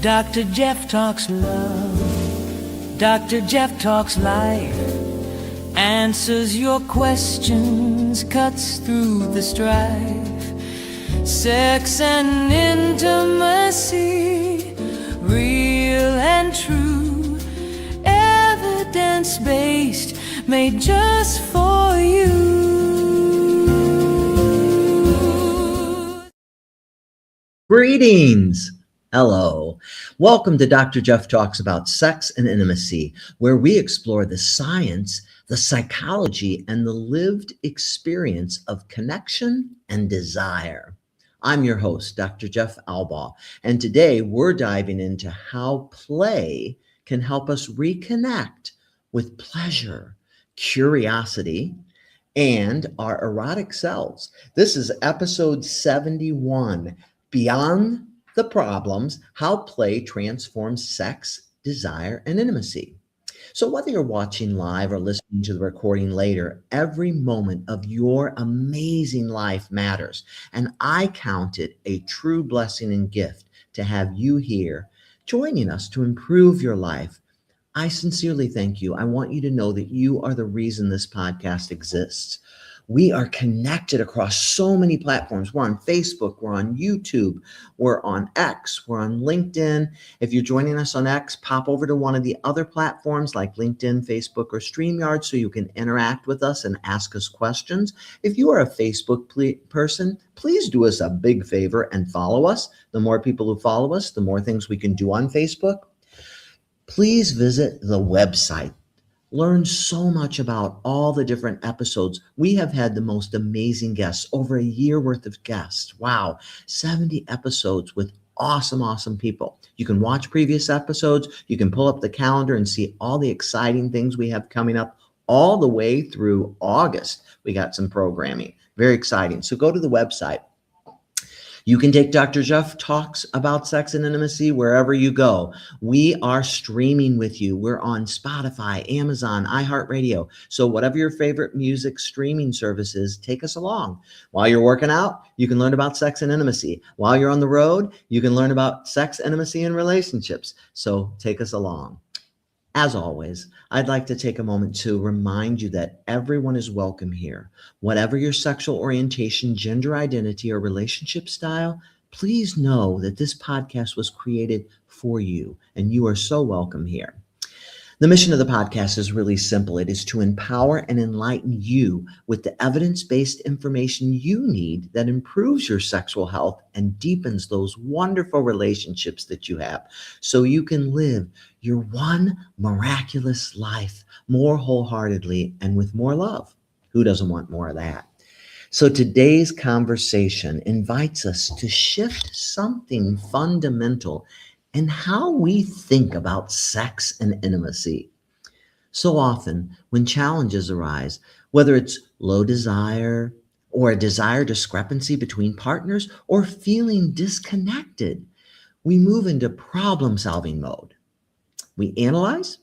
Dr. Jeff talks love. Dr. Jeff talks life. Answers your questions, cuts through the strife. Sex and intimacy, real and true. Evidence-based, made just for you. Greetings. Hello. Welcome to Dr. Jeff Talks About Sex and Intimacy, where we explore the science, the psychology, and the lived experience of connection and desire. I'm your host, Dr. Jeff Albaugh, and today we're diving into how play can help us reconnect with pleasure, curiosity, and our erotic selves. This is episode 71, Beyond the Problems, How Play Transforms Sex, Desire, and Intimacy. So whether you're watching live or listening to the recording later, every moment of your amazing life matters. And I count it a true blessing and gift to have you here joining us to improve your life. I sincerely thank you. I want you to know that you are the reason this podcast exists. We are connected across so many platforms. We're on Facebook, we're on YouTube, we're on X, we're on LinkedIn. If you're joining us on X, pop over to one of the other platforms like LinkedIn, Facebook, or StreamYard so you can interact with us and ask us questions. If you are a Facebook person, please do us a big favor and follow us. The more people who follow us, the more things we can do on Facebook. Please visit the website. Learn so much about all the different episodes. We have had the most amazing guests, over a year worth of guests. Wow, 70 episodes with awesome people. You can watch previous episodes. You can pull up the calendar and see all the exciting things we have coming up all the way through August. We got some programming. Very exciting. So go to the website. You can take Dr. Jeff Talks About Sex and Intimacy wherever you go. We are streaming with you. We're on Spotify, Amazon, iHeartRadio. So whatever your favorite music streaming service is, take us along. While you're working out, you can learn about sex and intimacy. While you're on the road, you can learn about sex, intimacy, and relationships. So take us along. As always, I'd like to take a moment to remind you that everyone is welcome here. Whatever your sexual orientation, gender identity, or relationship style, please know that this podcast was created for you, and you are so welcome here. The mission of the podcast is really simple. It is to empower and enlighten you with the evidence-based information you need that improves your sexual health and deepens those wonderful relationships that you have so you can live your one miraculous life more wholeheartedly and with more love. Who doesn't want more of that? So today's conversation invites us to shift something fundamental in how we think about sex and intimacy. So often, when challenges arise, whether it's low desire or a desire discrepancy between partners or feeling disconnected, we move into problem-solving mode. We analyze,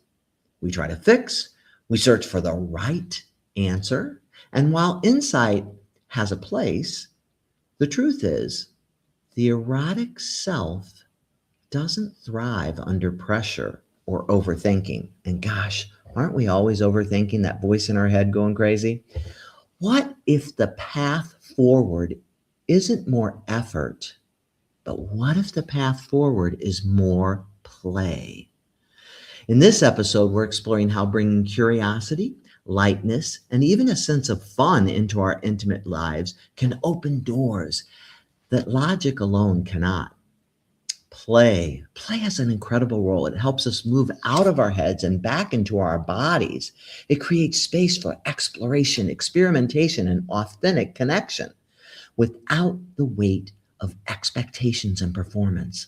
we try to fix, we search for the right answer, and while insight has a place, the truth is the erotic self doesn't thrive under pressure or overthinking. And gosh, aren't we always overthinking, that voice in our head going crazy? What if the path forward isn't more effort, but what if the path forward is more play? In this episode, we're exploring how bringing curiosity, lightness, and even a sense of fun into our intimate lives can open doors that logic alone cannot. Play has an incredible role. It helps us move out of our heads and back into our bodies. It creates space for exploration, experimentation, and authentic connection without the weight of expectations and performance.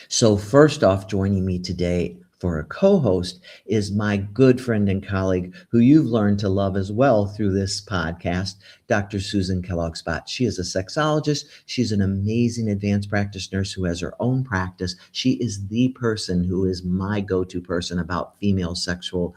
So first off, joining me today for a co-host is my good friend and colleague who you've learned to love as well through this podcast, Dr. Susan Kellogg-Spadt. She is a sexologist. She's an amazing advanced practice nurse who has her own practice. She is the person who is my go-to person about female sexual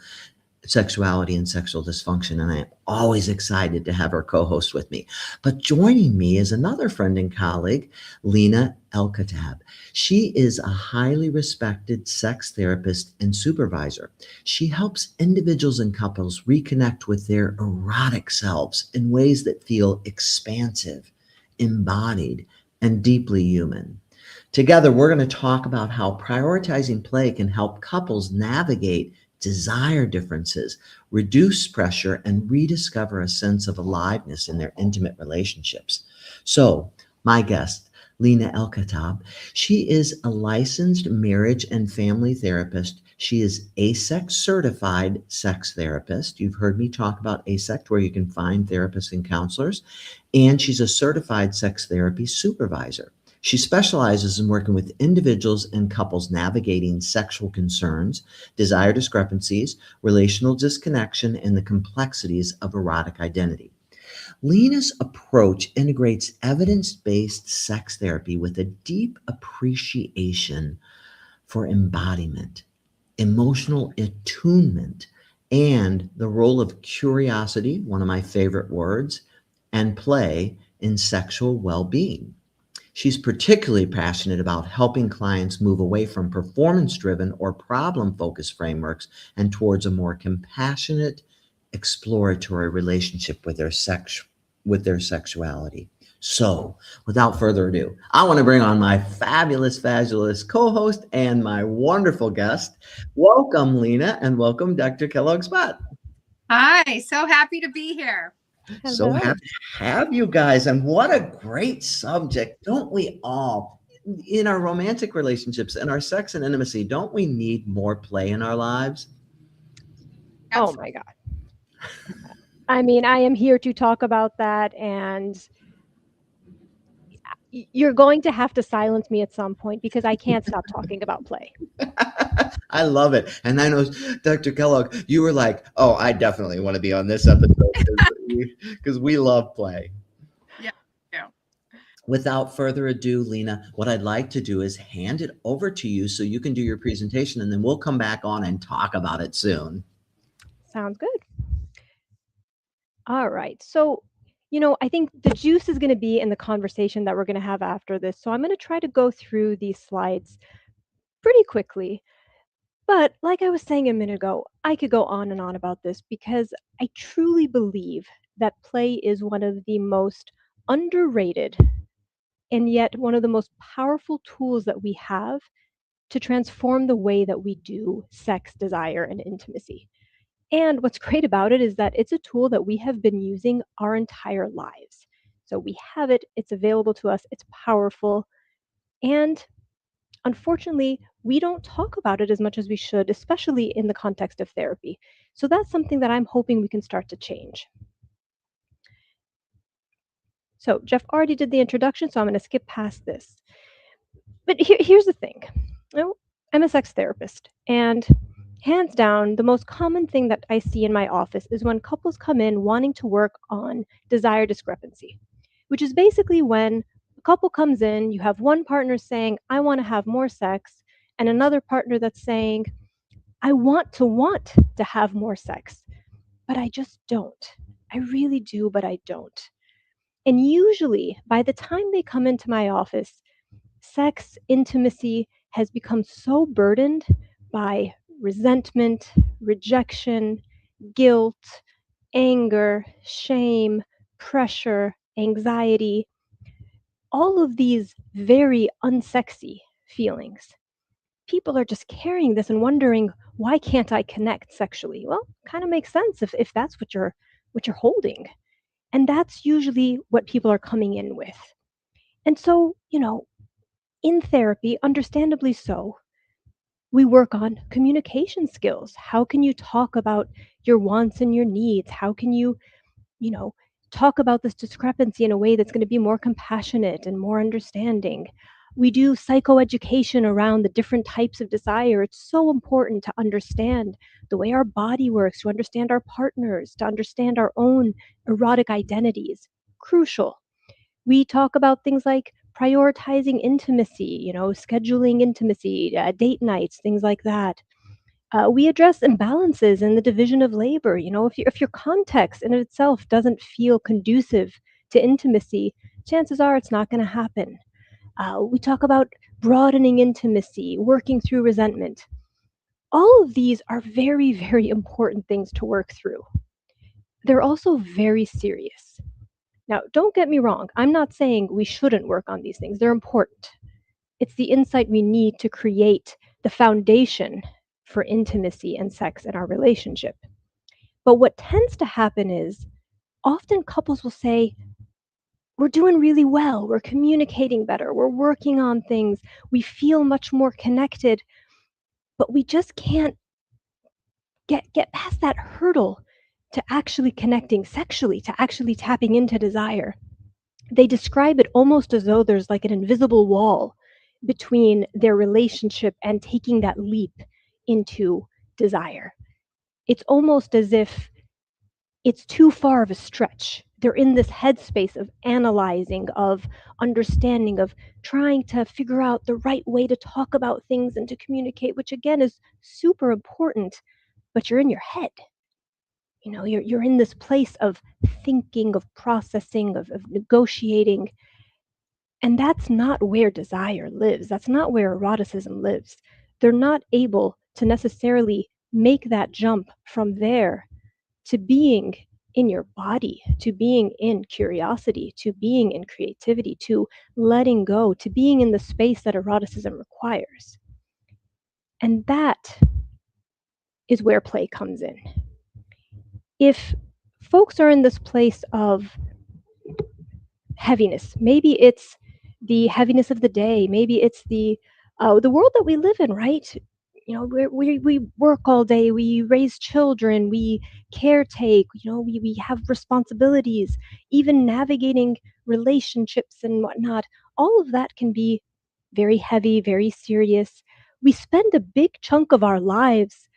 sexuality and sexual dysfunction, and I'm always excited to have her co-host with me. But joining me is another friend and colleague, Lena Elkhatib. She is a highly respected sex therapist and supervisor. She helps individuals and couples reconnect with their erotic selves in ways that feel expansive, embodied, and deeply human. Together, we're going to talk about how prioritizing play can help couples navigate desire differences, reduce pressure, and rediscover a sense of aliveness in their intimate relationships. So, my guest, Lena Elkhatib, she is a licensed marriage and family therapist. She is ASEC certified sex therapist. You've heard me talk about ASEC, where you can find therapists and counselors. And she's a certified sex therapy supervisor. She specializes in working with individuals and couples navigating sexual concerns, desire discrepancies, relational disconnection, and the complexities of erotic identity. Lena's approach integrates evidence based sex therapy with a deep appreciation for embodiment, emotional attunement, and the role of curiosity, one of my favorite words, and play in sexual well being. She's particularly passionate about helping clients move away from performance driven or problem focused frameworks and towards a more compassionate, exploratory relationship with their sexuality. So, without further ado, I want to bring on my fabulous co-host and my wonderful guest. Welcome, Lena, and welcome, Dr. Kellogg-Spadt. Hi, so happy to be here. So Hello. happy to have you guys. And what a great subject. Don't we all, in our romantic relationships and our sex and intimacy, don't we need more play in our lives? Oh my God. I mean, I am here to talk about that, and you're going to have to silence me at some point because I can't stop talking about play. I love it. And I know, Dr. Kellogg, you were like, oh, I definitely want to be on this episode because we love play. Yeah. Without further ado, Lena, what I'd like to do is hand it over to you so you can do your presentation, and then we'll come back on and talk about it soon. Sounds good. All right. So, I think the juice is going to be in the conversation that we're going to have after this. So I'm going to try to go through these slides pretty quickly. But like I was saying a minute ago, I could go on and on about this because I truly believe that play is one of the most underrated and yet one of the most powerful tools that we have to transform the way that we do sex, desire, and intimacy. And what's great about it is that it's a tool that we have been using our entire lives. So we have it, it's available to us, it's powerful. And unfortunately, we don't talk about it as much as we should, especially in the context of therapy. So that's something that I'm hoping we can start to change. So Jeff already did the introduction, so I'm going to skip past this. But here's the thing. I'm a sex therapist, and hands down, the most common thing that I see in my office is when couples come in wanting to work on desire discrepancy, which is basically when a couple comes in, you have one partner saying, I want to have more sex, and another partner that's saying, I want to have more sex, but I just don't. I really do, but I don't. And usually, by the time they come into my office, sex, intimacy has become so burdened by resentment, rejection, guilt, anger, shame, pressure, anxiety, all of these very unsexy feelings. People are just carrying this and wondering, why can't I connect sexually? Well, kind of makes sense if that's what you're holding. And that's usually what people are coming in with. And so, in therapy, understandably so, we work on communication skills. How can you talk about your wants and your needs? How can you know, talk about this discrepancy in a way that's going to be more compassionate and more understanding? We do psychoeducation around the different types of desire. It's so important to understand the way our body works, to understand our partners, to understand our own erotic identities. Crucial. We talk about things like prioritizing intimacy, scheduling intimacy, date nights, things like that. We address imbalances in the division of labor. If your context in itself doesn't feel conducive to intimacy, chances are it's not going to happen. We talk about broadening intimacy, working through resentment. All of these are very, very important things to work through. They're also very serious. Now, don't get me wrong. I'm not saying we shouldn't work on these things. They're important. It's the insight we need to create the foundation for intimacy and sex in our relationship. But what tends to happen is often couples will say, we're doing really well, we're communicating better, we're working on things, we feel much more connected, but we just can't get past that hurdle to actually connecting sexually, to actually tapping into desire. They describe it almost as though there's like an invisible wall between their relationship and taking that leap into desire. It's almost as if it's too far of a stretch. They're in this headspace of analyzing, of understanding, of trying to figure out the right way to talk about things and to communicate, which again is super important, but you're in your head. You're in this place of thinking, of processing, of negotiating. And that's not where desire lives. That's not where eroticism lives. They're not able to necessarily make that jump from there to being in your body, to being in curiosity, to being in creativity, to letting go, to being in the space that eroticism requires. And that is where play comes in. If folks are in this place of heaviness, maybe it's the heaviness of the day, maybe it's the world that we live in, right? We work all day, we raise children, we caretake, we have responsibilities, even navigating relationships and whatnot. All of that can be very heavy, very serious. We spend a big chunk of our lives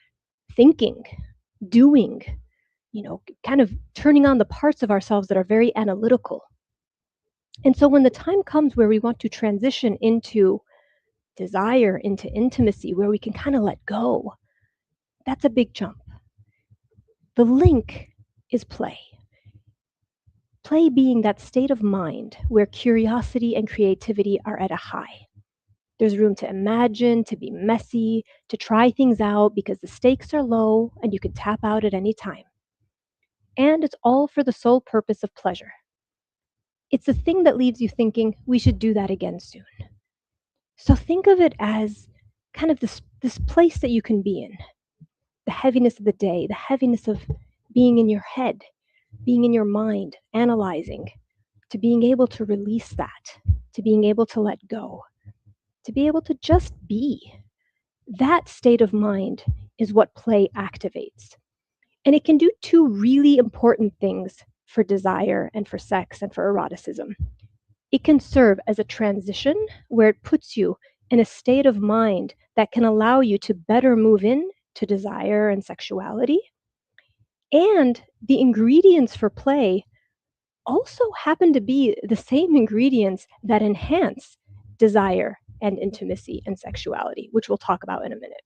thinking, doing, kind of turning on the parts of ourselves that are very analytical. And so when the time comes where we want to transition into desire, into intimacy, where we can kind of let go, that's a big jump. The link is play. Play being that state of mind where curiosity and creativity are at a high. There's room to imagine, to be messy, to try things out because the stakes are low and you can tap out at any time. And it's all for the sole purpose of pleasure. It's the thing that leaves you thinking, we should do that again soon. So think of it as kind of this place that you can be in. The heaviness of the day, the heaviness of being in your head, being in your mind, analyzing, to being able to release that, to being able to let go, to be able to just be. That state of mind is what play activates. And it can do two really important things for desire and for sex and for eroticism. It can serve as a transition where it puts you in a state of mind that can allow you to better move in to desire and sexuality. And the ingredients for play also happen to be the same ingredients that enhance desire and intimacy and sexuality, which we'll talk about in a minute.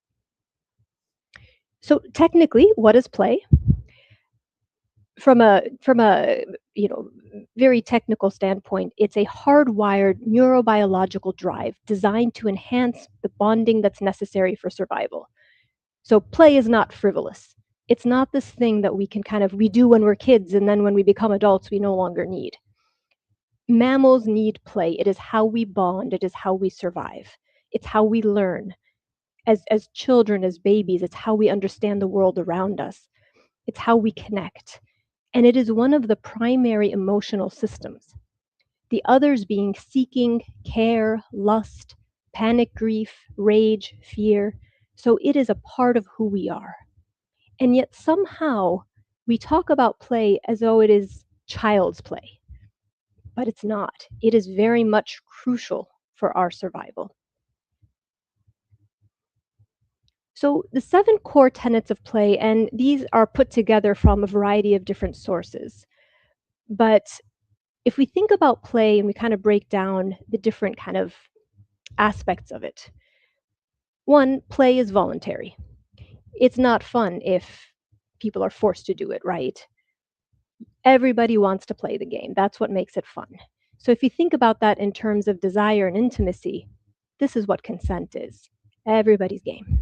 So technically, what is play? From a very technical standpoint, it's a hardwired neurobiological drive designed to enhance the bonding that's necessary for survival. So play is not frivolous. It's not this thing that we do when we're kids and then when we become adults we no longer need. Mammals need play. It is how we bond. It is how we survive. It's how we learn. As children, as babies, it's how we understand the world around us. It's how we connect. And it is one of the primary emotional systems. The others being seeking, care, lust, panic, grief, rage, fear. So it is a part of who we are. And yet somehow we talk about play as though it is child's play. But it's not. It is very much crucial for our survival. So the 7 core tenets of play, and these are put together from a variety of different sources. But if we think about play and we kind of break down the different kind of aspects of it, one, play is voluntary. It's not fun if people are forced to do it, right? Everybody wants to play the game. That's what makes it fun. So if you think about that in terms of desire and intimacy, this is what consent is. Everybody's game.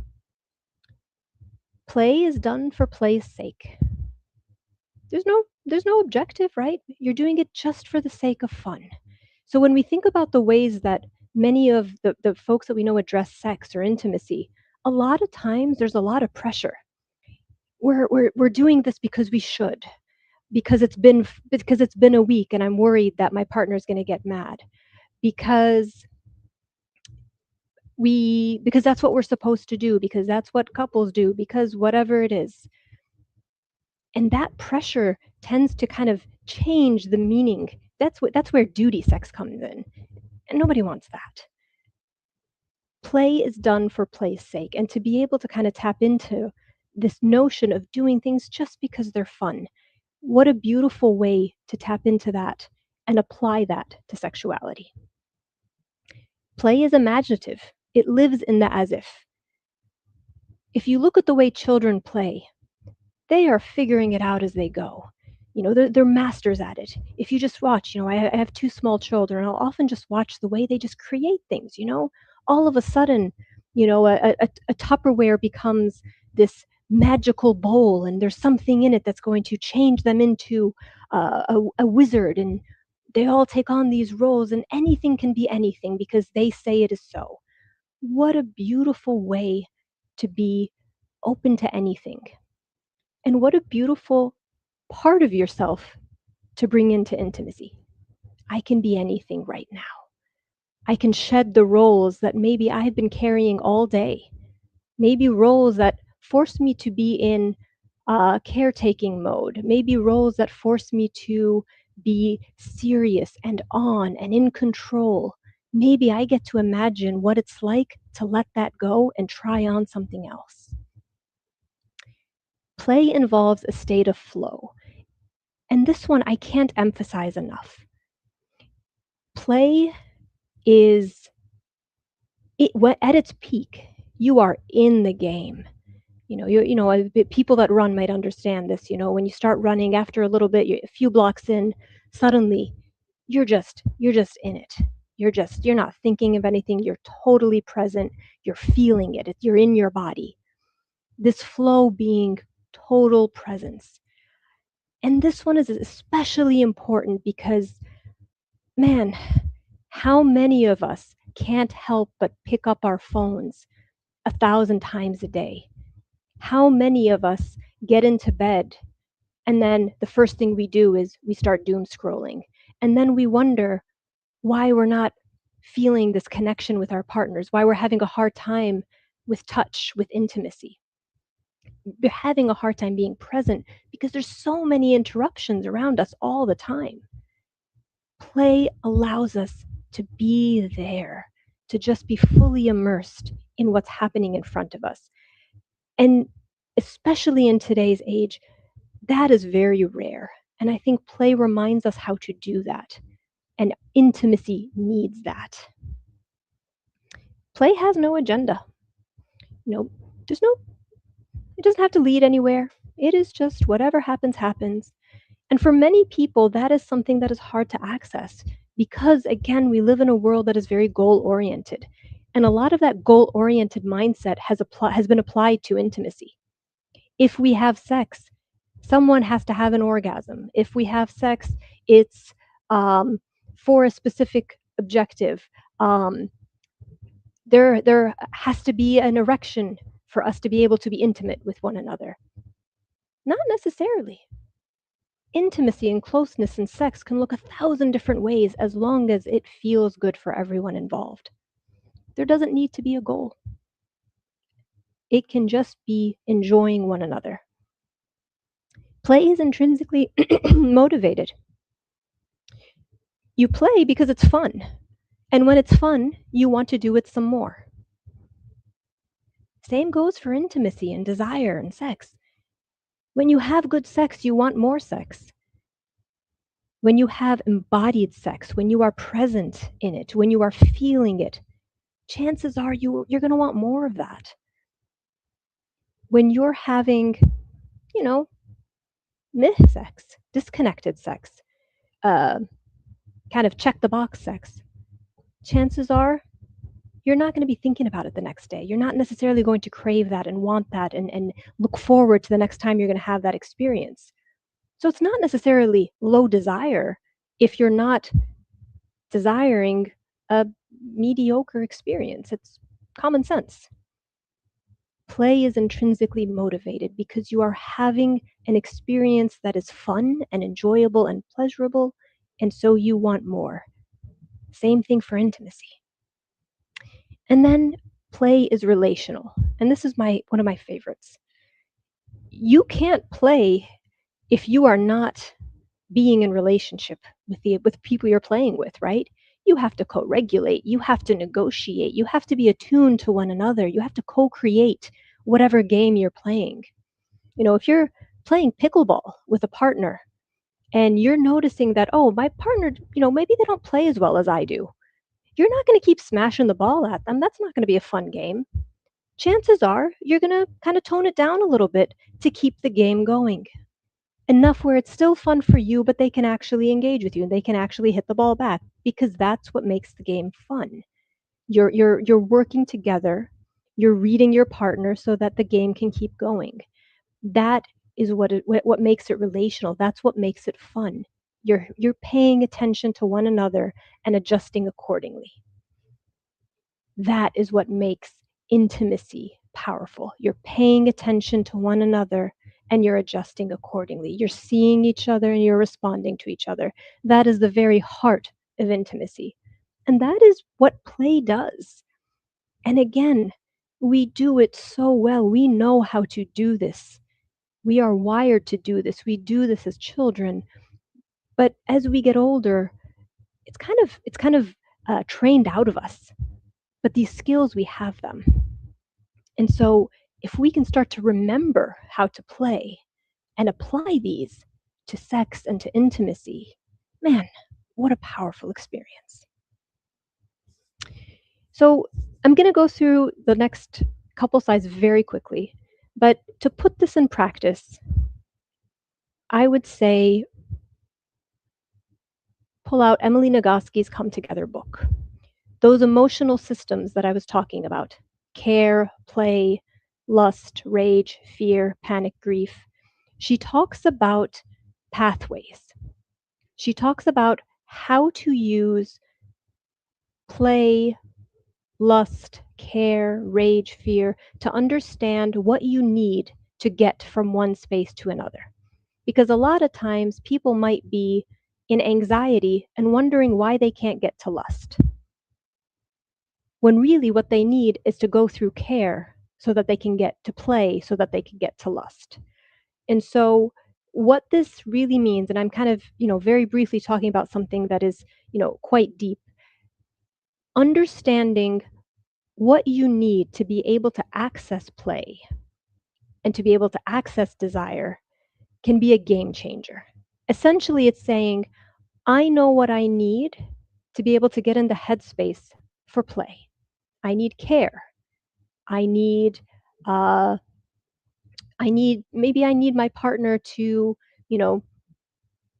Play is done for play's sake. There's no objective, right? You're doing it just for the sake of fun. So when we think about the ways that many of the folks that we know address sex or intimacy, a lot of times there's a lot of pressure. We're doing this because we should, because it's been a week and I'm worried that my partner's going to get mad, because because that's what we're supposed to do, because that's what couples do, because whatever it is. And that pressure tends to kind of change the meaning. That's where duty sex comes in. And nobody wants that. Play is done for play's sake. And to be able to kind of tap into this notion of doing things just because they're fun, what a beautiful way to tap into that and apply that to sexuality. Play is imaginative. It lives in the as if. If you look at the way children play, they are figuring it out as they go. They're masters at it. If you just watch, I have two small children, I'll often just watch the way they just create things. All of a sudden, a Tupperware becomes this magical bowl, and there's something in it that's going to change them into a wizard, and they all take on these roles, and anything can be anything because they say it is so. What a beautiful way to be open to anything. And what a beautiful part of yourself to bring into intimacy. I can be anything right now. I can shed the roles that maybe I've been carrying all day. Maybe roles that force me to be in caretaking mode. Maybe roles that force me to be serious and on and in control. Maybe I get to imagine what it's like to let that go and try on something else. Play involves a state of flow. And this one I can't emphasize enough. Play is, at its peak, you are in the game. People that run might understand this. When you start running, after a little bit, a few blocks in, suddenly you're just in it. You're not thinking of anything. You're totally present. You're feeling it. You're in your body. This flow being total presence. And this one is especially important because, man, how many of us can't help but pick up our phones 1,000 times a day? How many of us get into bed and then the first thing we do is we start doom scrolling, and then we wonder why we're not feeling this connection with our partners, why we're having a hard time with touch, with intimacy. We're having a hard time being present because there's so many interruptions around us all the time. Play allows us to be there, to just be fully immersed in what's happening in front of us. And especially in today's age, that is very rare. And I think play reminds us how to do that. And intimacy needs that. Play has no agenda. It doesn't have to lead anywhere. It is just whatever happens, happens. And for many people, that is something that is hard to access because, again, we live in a world that is very goal-oriented. And a lot of that goal-oriented mindset has been applied to intimacy. If we have sex, someone has to have an orgasm. If we have sex, it's for a specific objective. There has to be an erection for us to be able to be intimate with one another. Not necessarily. Intimacy and closeness in sex can look 1,000 different ways as long as it feels good for everyone involved. There doesn't need to be a goal. It can just be enjoying one another. Play is intrinsically motivated. You play because it's fun. And when it's fun, you want to do it some more. Same goes for intimacy and desire and sex. When you have good sex, you want more sex. When you have embodied sex, when you are present in it, when you are feeling it, chances are you're going to want more of that. when you're having, you know, sex, disconnected sex, kind of check the box sex, chances are you're not going to be thinking about it the next day. You're not necessarily going to crave that and want that and look forward to the next time you're going to have that experience. So it's not necessarily low desire if you're not desiring a mediocre experience. It's common sense. Play is intrinsically motivated because you are having an experience that is fun and enjoyable and pleasurable, and so you want more. Same thing for intimacy. And then play is relational. And this is one of my favorites. You can't play if you are not being in relationship with people you're playing with, right? You have to co-regulate, you have to negotiate, you have to be attuned to one another, you have to co-create whatever game you're playing. If you're playing pickleball with a partner and you're noticing that, oh, my partner, maybe they don't play as well as I do. You're not going to keep smashing the ball at them. That's not going to be a fun game. Chances are you're going to kind of tone it down a little bit to keep the game going. Enough where it's still fun for you, but they can actually engage with you and they can actually hit the ball back, because that's what makes the game fun. You're working together, you're reading your partner so that the game can keep going. That is what makes it relational. That's what makes it fun. You're paying attention to one another and adjusting accordingly. That is what makes intimacy powerful. You're paying attention to one another and you're adjusting accordingly. You're seeing each other and you're responding to each other. That is the very heart of intimacy. And that is what play does. And again, we do it so well. We know how to do this. We are wired to do this. We do this as children. But as we get older, it's kind of trained out of us. But these skills, we have them. And so if we can start to remember how to play and apply these to sex and to intimacy, man, what a powerful experience. So I'm going to go through the next couple slides very quickly. But to put this in practice, I would say pull out Emily Nagoski's Come Together book. Those emotional systems that I was talking about, care, play, lust, rage, fear, panic, grief, she talks about pathways. She talks about how to use play, lust, care, rage, fear to understand what you need to get from one space to another. Because a lot of times people might be in anxiety and wondering why they can't get to lust, when really what they need is to go through care so that they can get to play, so that they can get to lust. And so what this really means, and I'm kind of, very briefly talking about something that is, quite deep, understanding what you need to be able to access play and to be able to access desire can be a game changer. Essentially, it's saying, I know what I need to be able to get in the headspace for play. I need care. I need maybe I need my partner to,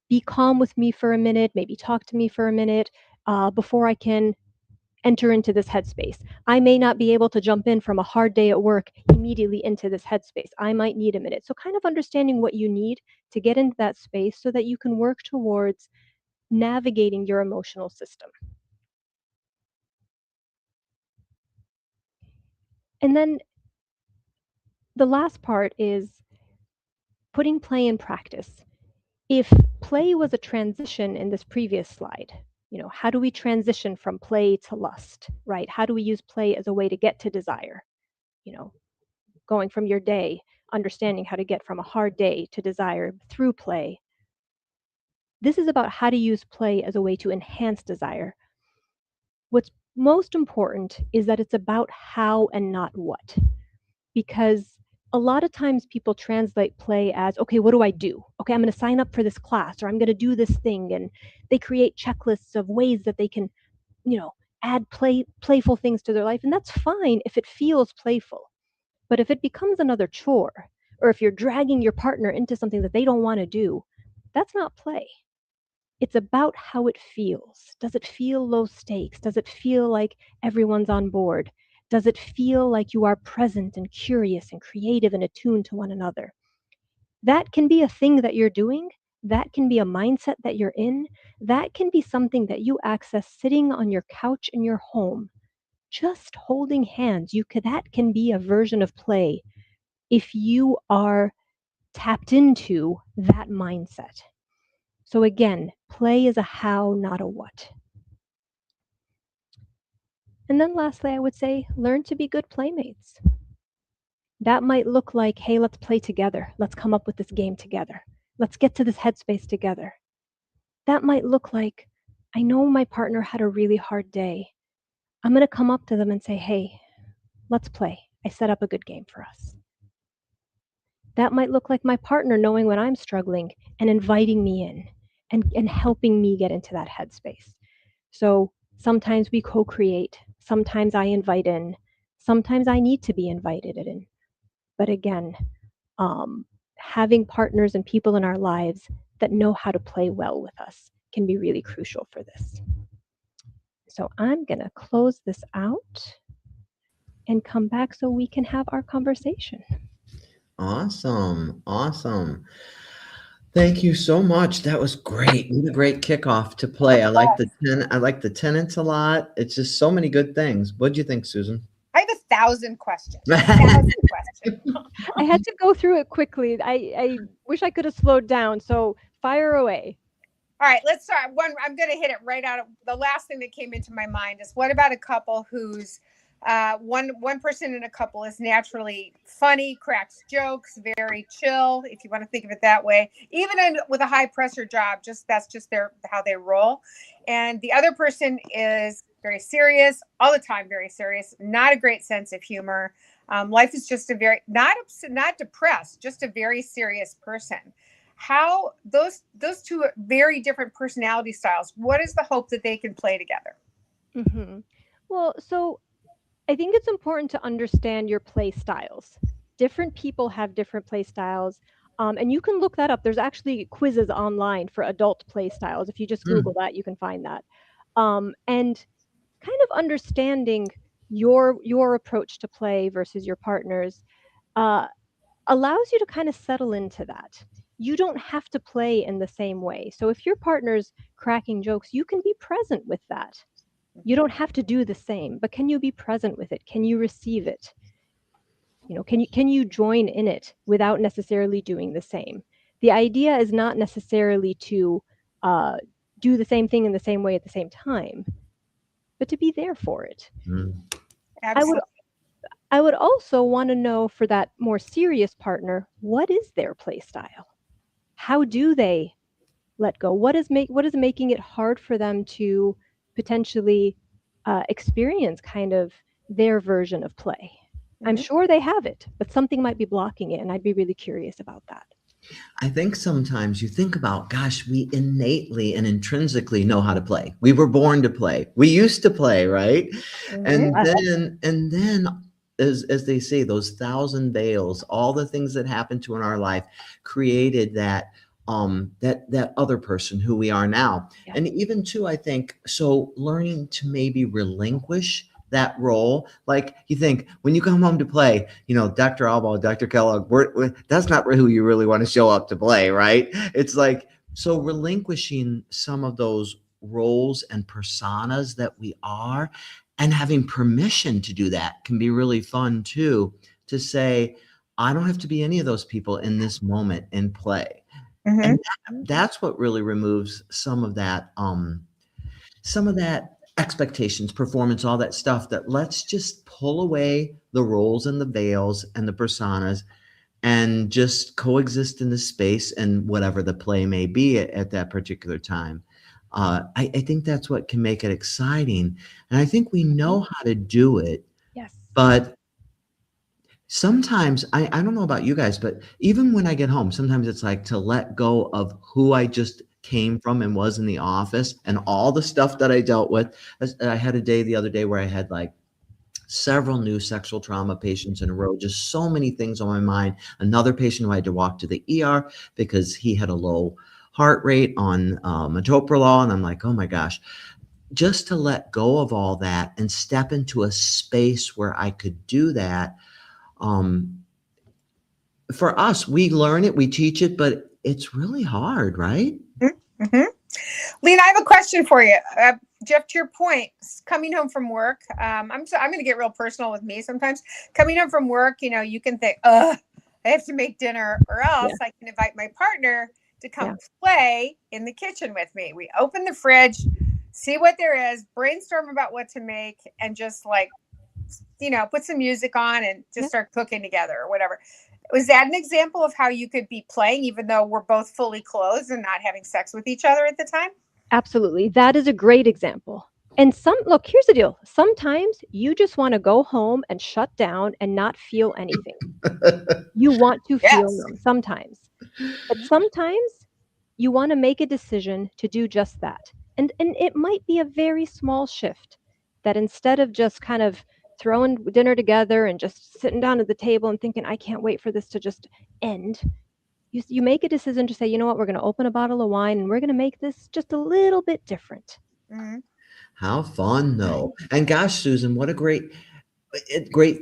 be calm with me for a minute, maybe talk to me for a minute before I can enter into this headspace. I may not be able to jump in from a hard day at work immediately into this headspace. I might need a minute. So kind of understanding what you need to get into that space so that you can work towards navigating your emotional system. And then the last part is putting play in practice. If play was a transition in this previous slide, how do we transition from play to lust, right? How do we use play as a way to get to desire? Going from your day, understanding how to get from a hard day to desire through play. This is about how to use play as a way to enhance desire. What's most important is that it's about how and not what. Because a lot of times people translate play as, okay, what do I do? Okay, I'm going to sign up for this class, or I'm going to do this thing. And they create checklists of ways that they can, add playful things to their life. And that's fine if it feels playful. But if it becomes another chore, or if you're dragging your partner into something that they don't want to do, that's not play. It's about how it feels. Does it feel low stakes? Does it feel like everyone's on board? Does it feel like you are present and curious and creative and attuned to one another? That can be a thing that you're doing. That can be a mindset that you're in. That can be something that you access sitting on your couch in your home, just holding hands. That can be a version of play if you are tapped into that mindset. So again, play is a how, not a what. And then lastly, I would say learn to be good playmates. That might look like, hey, let's play together. Let's come up with this game together. Let's get to this headspace together. That might look like, I know my partner had a really hard day. I'm going to come up to them and say, hey, let's play. I set up a good game for us. That might look like my partner knowing when I'm struggling and inviting me in and helping me get into that headspace. So sometimes we co-create, sometimes I invite in, sometimes I need to be invited in. But again, having partners and people in our lives that know how to play well with us can be really crucial for this. So I'm going to close this out and come back so we can have our conversation. Awesome. Awesome. Thank you so much. That was great. What a great kickoff to play. I like the tenants a lot. It's just so many good things. What'd you think, Susan? I have 1,000 questions. 1,000 questions. I had to go through it quickly. I wish I could have slowed down. So fire away. All right, let's start. I'm going to hit it right out of the last thing that came into my mind is what about a couple who's one person in a couple is naturally funny, cracks jokes, very chill, if you want to think of it that way. Even with a high pressure job, that's just how they roll. And the other person is very serious, all the time, very serious, not a great sense of humor. Life is just not depressed, just a very serious person. How those two very different personality styles, what is the hope that they can play together? Mm-hmm. Well, so I think it's important to understand your play styles. Different people have different play styles. And you can look that up. There's actually quizzes online for adult play styles. If you just Google that, you can find that. And kind of understanding your approach to play versus your partner's allows you to kind of settle into that. You don't have to play in the same way. So if your partner's cracking jokes, you can be present with that. You don't have to do the same, but can you be present with it? Can you receive it? Can you join in it without necessarily doing the same? The idea is not necessarily to do the same thing in the same way at the same time, but to be there for it. Absolutely. I would also want to know for that more serious partner, what is their play style? How do they let go? What is making it hard for them to potentially experience kind of their version of play? I'm sure they have it, but something might be blocking it, and I'd be really curious about that. I think sometimes you think about, gosh, we innately and intrinsically know how to play. We were born to play. We used to play, right? And then as they say, those 1,000 veils, all the things that happened to in our life created that other person who we are now. Yeah. And even too, I think, so learning to maybe relinquish that role. Like you think when you come home to play, Dr. Alba, Dr. Kellogg, that's not who you really want to show up to play, right? It's like, so relinquishing some of those roles and personas that we are and having permission to do that can be really fun too, to say, I don't have to be any of those people in this moment and play. And that's what really removes some of that expectations, performance, all that stuff, that let's just pull away the roles and the veils and the personas and just coexist in the space and whatever the play may be at that particular time. I think that's what can make it exciting. And I think we know how to do it. Yes. But sometimes, I don't know about you guys, but even when I get home, sometimes it's like to let go of who I just came from and was in the office and all the stuff that I dealt with. I had a day the other day where I had like several new sexual trauma patients in a row, just so many things on my mind. Another patient who I had to walk to the ER because he had a low heart rate on metoprolol. And I'm like, oh my gosh, just to let go of all that and step into a space where I could do that. For us, we learn it, we teach it, but it's really hard, right? Mm-hmm. Lena, I have a question for you. Jeff, to your point, coming home from work, I'm going to get real personal with me sometimes. Coming home from work, you can think, I have to make dinner, or else I can invite my partner to come play in the kitchen with me. We open the fridge, see what there is, brainstorm about what to make, and just put some music on and just start cooking together or whatever. Was that an example of how you could be playing even though we're both fully clothed and not having sex with each other at the time? Absolutely. That is a great example. And look, here's the deal. Sometimes you just want to go home and shut down and not feel anything. You want to feel them sometimes. But sometimes you want to make a decision to do just that. And it might be a very small shift that instead of just kind of throwing dinner together and just sitting down at the table and thinking, I can't wait for this to just end, you make a decision to say, you know what, we're going to open a bottle of wine and we're going to make this just a little bit different. Mm-hmm. How fun, though. And gosh, Susan, what a great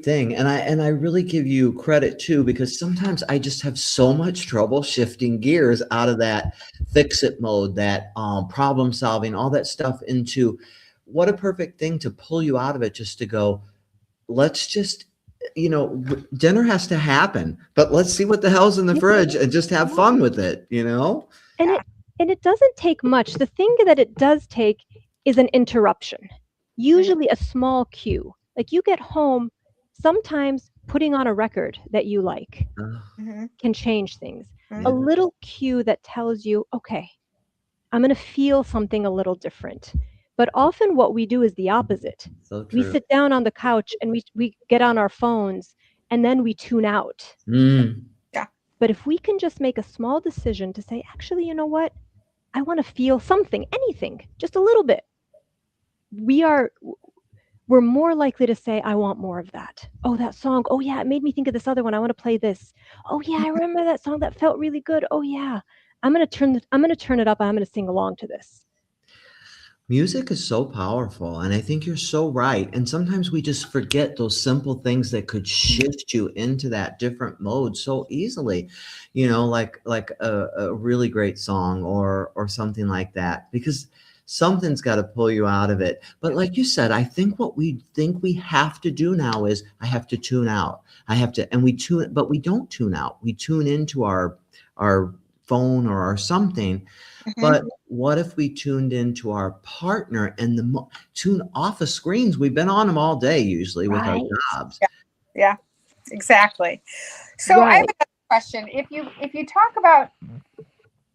thing. And I really give you credit too, because sometimes I just have so much trouble shifting gears out of that fix it mode, that problem solving, all that stuff, into what a perfect thing to pull you out of it, just to go, let's just, dinner has to happen, but let's see what the hell's in the fridge and just have fun with it, And it doesn't take much. The thing that it does take is an interruption, usually a small cue. Like you get home, sometimes putting on a record that you like can change things. A little cue that tells you, okay, I'm going to feel something a little different. But often what we do is the opposite. So true. We sit down on the couch and we get on our phones and then we tune out. But if we can just make a small decision to say, actually, you know what? I want to feel something, anything, just a little bit. We're more likely to say, I want more of that. Oh, that song. Oh, yeah, it made me think of this other one. I want to play this. Oh, yeah, I remember that song that felt really good. Oh, yeah, I'm going to turn it up. I'm going to sing along to this. Music is so powerful, and I think you're so right. And sometimes we just forget those simple things that could shift you into that different mode so easily, like a really great song or something like that, because something's got to pull you out of it. But like you said, I think what we think we have to do now is I have to tune out. And we tune, but we don't tune out. We tune into our phone or our something. But what if we tuned into our partner and tune off of screens? We've been on them all day, usually with our jobs. Yeah, exactly. So I have another question. If you talk about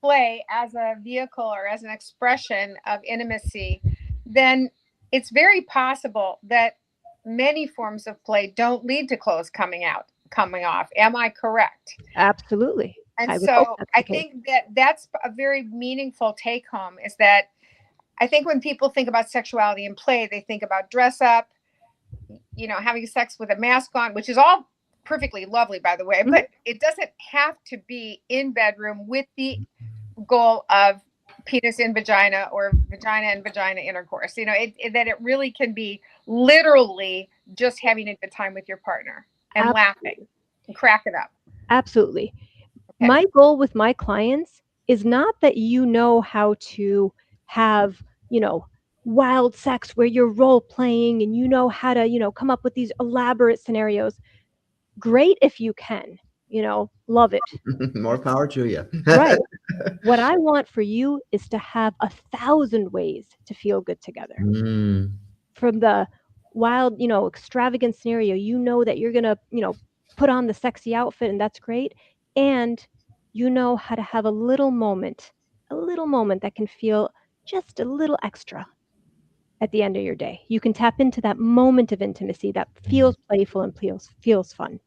play as a vehicle or as an expression of intimacy, then it's very possible that many forms of play don't lead to clothes coming off. Am I correct? Absolutely. And so I think that's a very meaningful take home, is that I think when people think about sexuality and play, they think about dress up, having sex with a mask on, which is all perfectly lovely, by the way, but it doesn't have to be in bedroom with the goal of penis in vagina or vagina and vagina intercourse. That it really can be literally just having a good time with your partner and laughing and crack it up. Absolutely. My goal with my clients is not that you know how to have, wild sex where you're role playing and you know how to, come up with these elaborate scenarios. Great if you can, love it. More power to you. Right. What I want for you is to have 1,000 ways to feel good together. From the wild, extravagant scenario, that you're going to, put on the sexy outfit and that's great. And you know how to have a little moment that can feel just a little extra at the end of your day. You can tap into that moment of intimacy that feels playful and feels fun.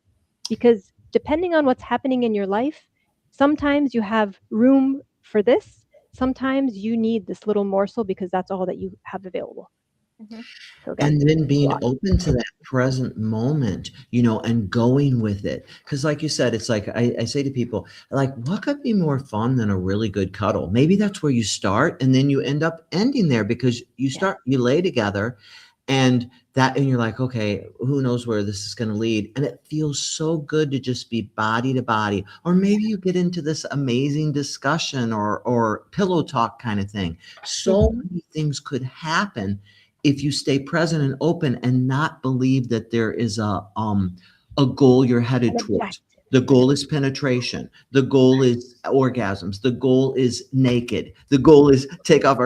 Because depending on what's happening in your life, sometimes you have room for this. Sometimes you need this little morsel because that's all that you have available. Mhm. So again, And then being lot. open to that present moment, and going with it. Because like you said, it's like I say to people, like, what could be more fun than a really good cuddle? Maybe that's where you start, and then you end up ending there because you lay together, and you're like, okay, who knows where this is going to lead? And it feels so good to just be body to body. Or maybe you get into this amazing discussion or pillow talk kind of thing. So many things could happen if you stay present and open and not believe that there is a goal you're headed towards. The goal is penetration. The goal is orgasms. The goal is naked. The goal is strip off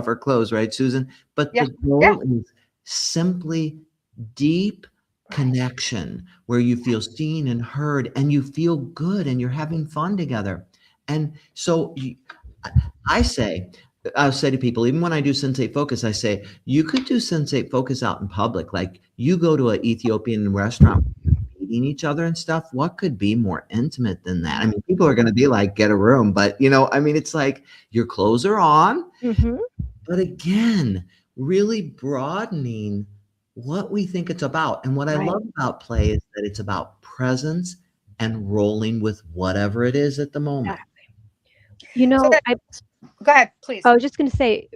our clothes, right, Susan? But the goal is simply deep connection where you feel seen and heard and you feel good and you're having fun together. And so I'll say to people, even when I do sensate focus, I say, you could do sensate focus out in public. Like you go to an Ethiopian restaurant, eating each other and stuff. What could be more intimate than that? I mean, people are going to be like, get a room, but it's like your clothes are on. But again, really broadening what we think it's about. And what I love about play is that it's about presence and rolling with whatever it is at the moment. Go ahead, please. I was just going to say,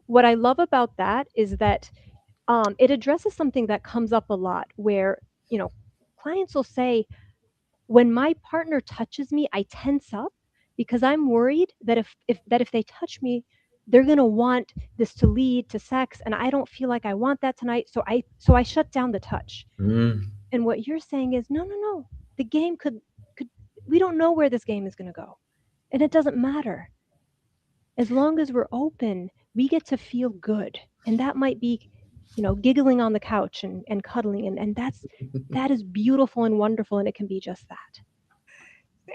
what I love about that is that it addresses something that comes up a lot where, clients will say, when my partner touches me, I tense up because I'm worried that if they touch me, they're going to want this to lead to sex, and I don't feel like I want that tonight, so I shut down the touch. And what you're saying is, no, the game could we don't know where this game is going to go, and it doesn't matter. As long as we're open, we get to feel good, and that might be, giggling on the couch and cuddling, and that is beautiful and wonderful, and it can be just that.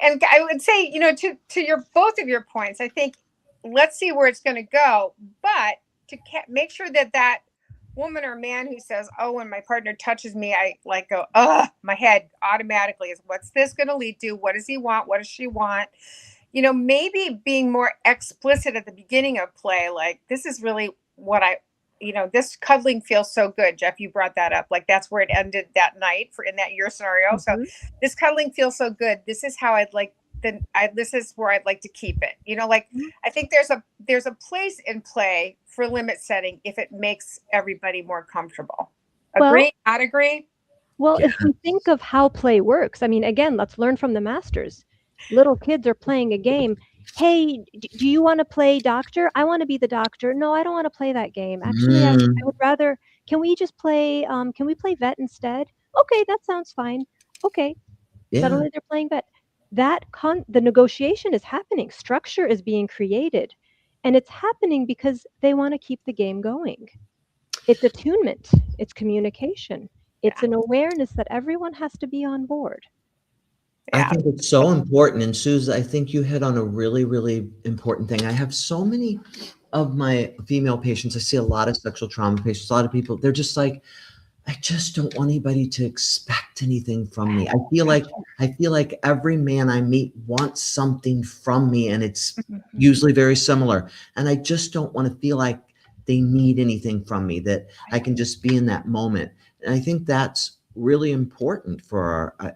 And I would say, to your both of your points, I think let's see where it's going to go, but to make sure that woman or man who says, oh, when my partner touches me, I like go, my head automatically is, what's this going to lead to? What does he want? What does she want? Maybe being more explicit at the beginning of play, like, this is really what this cuddling feels so good. Jeff, you brought that up. Like, that's where it ended that night in that your scenario. So this cuddling feels so good. This is how this is where I'd like to keep it. I think there's a place in play for limit setting if it makes everybody more comfortable. Agree? Not agree? Well, if we think of how play works, I mean, again, let's learn from the masters. Little kids are playing a game. Hey, do you want to play doctor? I want to be the doctor. No, I don't want to play that game. Actually, I would rather, can we just play, can we play vet instead? Okay, that sounds fine. Okay. Suddenly they're playing vet. The negotiation is happening. Structure is being created. And it's happening because they want to keep the game going. It's attunement. It's communication. It's an awareness that everyone has to be on board. I think it's so important. And Suze, I think you hit on a really, really important thing. I have so many of my female patients. I see a lot of sexual trauma patients, a lot of people, they're just like, I just don't want anybody to expect anything from me. I feel like every man I meet wants something from me, and it's usually very similar. And I just don't want to feel like they need anything from me, that I can just be in that moment. And I think that's really important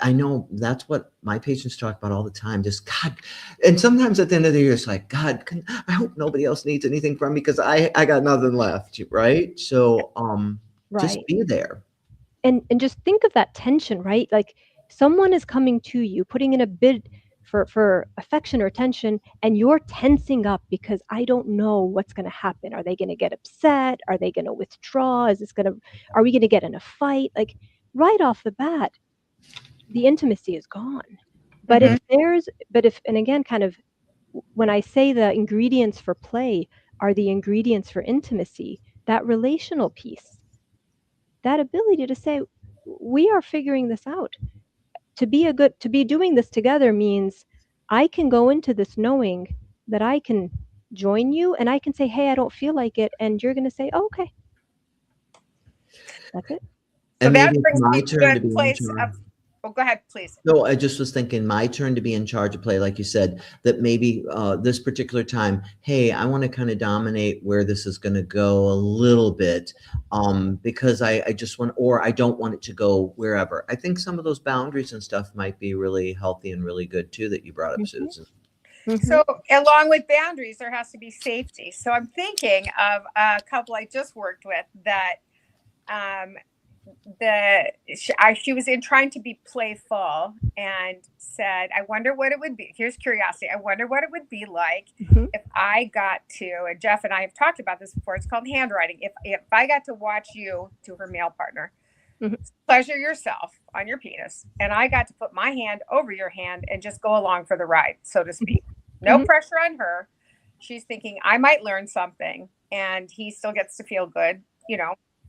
I know that's what my patients talk about all the time, just God. And sometimes at the end of the year, it's like, God, I hope nobody else needs anything from me because I got nothing left, right? So just be there. And just think of that tension, right? Like, someone is coming to you, putting in a bid for affection or attention, and you're tensing up because I don't know what's going to happen. Are they going to get upset? Are they going to withdraw? Are we going to get in a fight? Like, right off the bat, the intimacy is gone. But and again, kind of, when I say the ingredients for play are the ingredients for intimacy, that relational piece, that ability to say, we are figuring this out. To be doing this together means I can go into this knowing that I can join you, and I can say, hey, I don't feel like it. And you're going to say, oh, okay. That's it. So that brings me to a place of Oh, go ahead, please. No, I just was thinking my turn to be in charge of play, like you said, that maybe this particular time, hey, I want to kind of dominate where this is going to go a little bit, because I just want, or I don't want it to go wherever. I think some of those boundaries and stuff might be really healthy and really good too that you brought up, Susan. So along with boundaries, there has to be safety. So I'm thinking of a couple I just worked with that she was in trying to be playful and said, I wonder what it would be. Here's curiosity. I wonder what it would be like if I got to, and Jeff and I have talked about this before, it's called handwriting. If I got to watch you, to her male partner, pleasure yourself on your penis, and I got to put my hand over your hand and just go along for the ride, so to speak. No pressure on her. She's thinking I might learn something and he still gets to feel good,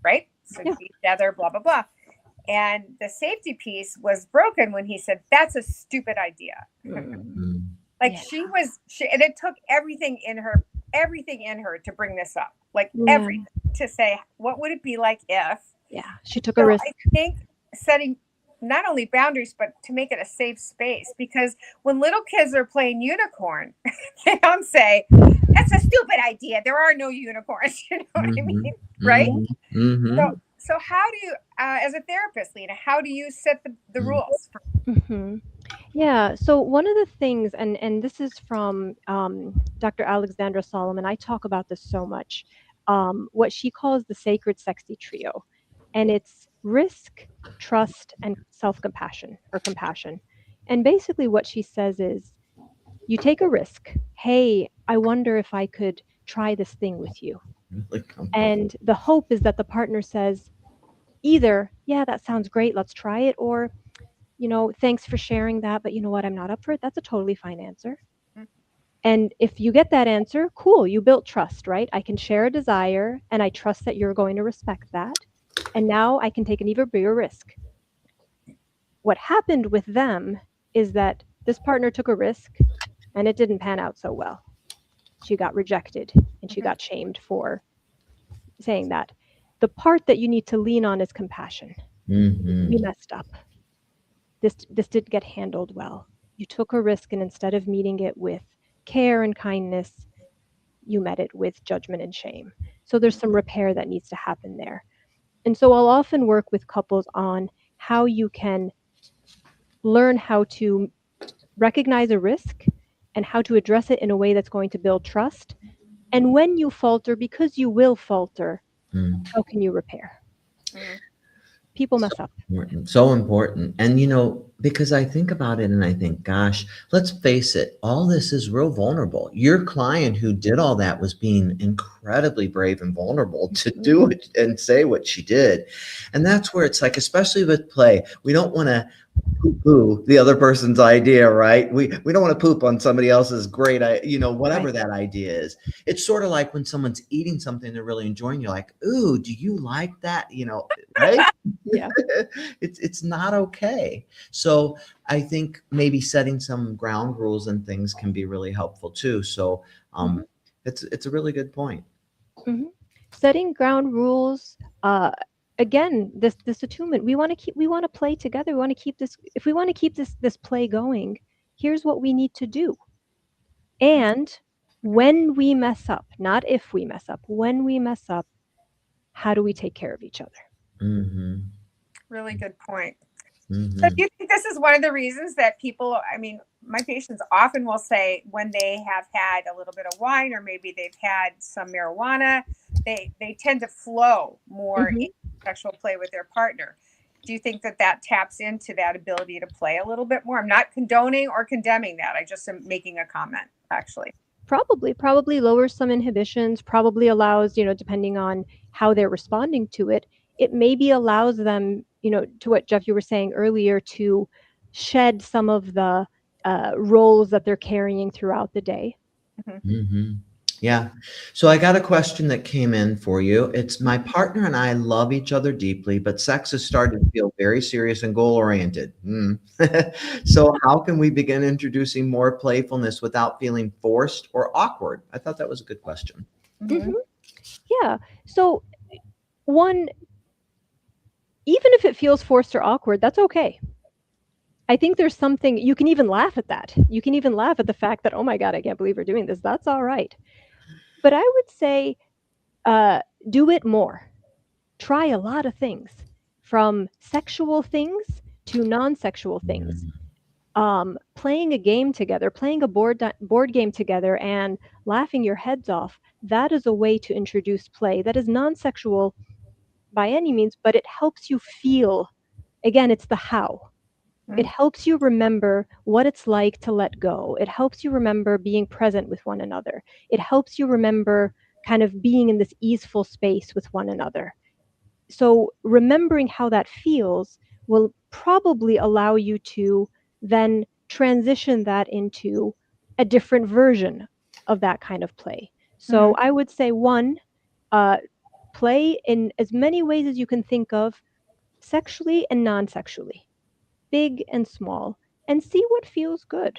right? So together, blah, blah, blah. And the safety piece was broken when he said, that's a stupid idea. And it took everything in her to bring this up, like everything, to say, what would it be like if? Yeah, she took a risk. I think setting not only boundaries, but to make it a safe space, because when little kids are playing unicorn, they don't say, that's a stupid idea. There are no unicorns. You know what I mean? Right? So how do you, as a therapist, Lena, how do you set the rules? Yeah. So one of the things, and this is from Dr. Alexandra Solomon, I talk about this so much, what she calls the sacred sexy trio. And it's risk, trust, and self-compassion or compassion. And basically what she says is, you take a risk. Hey, I wonder if I could try this thing with you. And the hope is that the partner says either, yeah, that sounds great, let's try it, or, thanks for sharing that, but you know what, I'm not up for it. That's a totally fine answer. And if you get that answer, cool, you built trust, right? I can share a desire and I trust that you're going to respect that. And now I can take an even bigger risk. What happened with them is that this partner took a risk and it didn't pan out so well. She got rejected and she got shamed for saying that. The part that you need to lean on is compassion. You messed up. This didn't get handled well. You took a risk, and instead of meeting it with care and kindness, you met it with judgment and shame. So there's some repair that needs to happen there. And so I'll often work with couples on how you can learn how to recognize a risk and how to address it in a way that's going to build trust. And when you falter, because you will falter, how can you repair? People mess up. So important. And, because I think about it and I think, gosh, let's face it, all this is real vulnerable. Your client who did all that was being incredibly brave and vulnerable to do it and say what she did. And that's where it's like, especially with play, we don't want to poo-poo the other person's idea, right? We don't want to poop on somebody else's great, whatever that idea is. It's sort of like when someone's eating something they're really enjoying, you're like, ooh, do you like that? Right? Yeah. It's not okay. So I think maybe setting some ground rules and things can be really helpful too. So it's a really good point. Setting ground rules, again, this attunement, we want to play together. We want to keep this, if we want to keep this play going, here's what we need to do. And when we mess up, not if we mess up, when we mess up, how do we take care of each other? Really good point. So do you think this is one of the reasons that people, my patients often will say when they have had a little bit of wine or maybe they've had some marijuana, they tend to flow more in sexual play with their partner. Do you think that taps into that ability to play a little bit more? I'm not condoning or condemning that. I just am making a comment, actually. Probably lowers some inhibitions, probably allows, depending on how they're responding to it, it maybe allows them, to what Jeff, you were saying earlier, to shed some of the roles that they're carrying throughout the day. Yeah. So I got a question that came in for you. It's, my partner and I love each other deeply, but sex has started to feel very serious and goal-oriented. So how can we begin introducing more playfulness without feeling forced or awkward? I thought that was a good question. Yeah. So one, even if it feels forced or awkward, that's okay. I think there's something, you can even laugh at that. You can even laugh at the fact that, oh my God, I can't believe we're doing this. That's all right. But I would say do it more. Try a lot of things, from sexual things to non-sexual things. Playing a game together, playing a board game together and laughing your heads off, that is a way to introduce play that is non-sexual by any means, but it helps you feel, again, it's the how. It helps you remember what it's like to let go. It helps you remember being present with one another. It helps you remember kind of being in this easeful space with one another. So remembering how that feels will probably allow you to then transition that into a different version of that kind of play. So I would say, one, play in as many ways as you can think of, sexually and non-sexually, big and small, and see what feels good.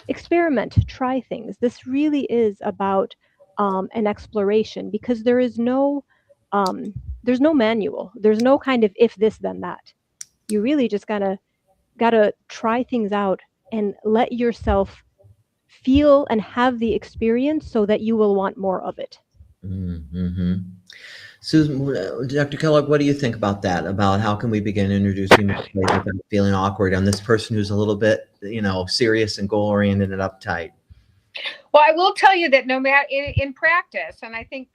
Experiment, try things. This really is about an exploration, because there's no manual. There's no kind of if this then that. You really just gotta try things out and let yourself feel and have the experience so that you will want more of it. Mm-hmm. Susan, Dr. Kellogg, what do you think about that? About how can we begin introducing play without feeling awkward on this person who's a little bit, serious and goal-oriented and uptight? Well, I will tell you that no matter in practice, and I think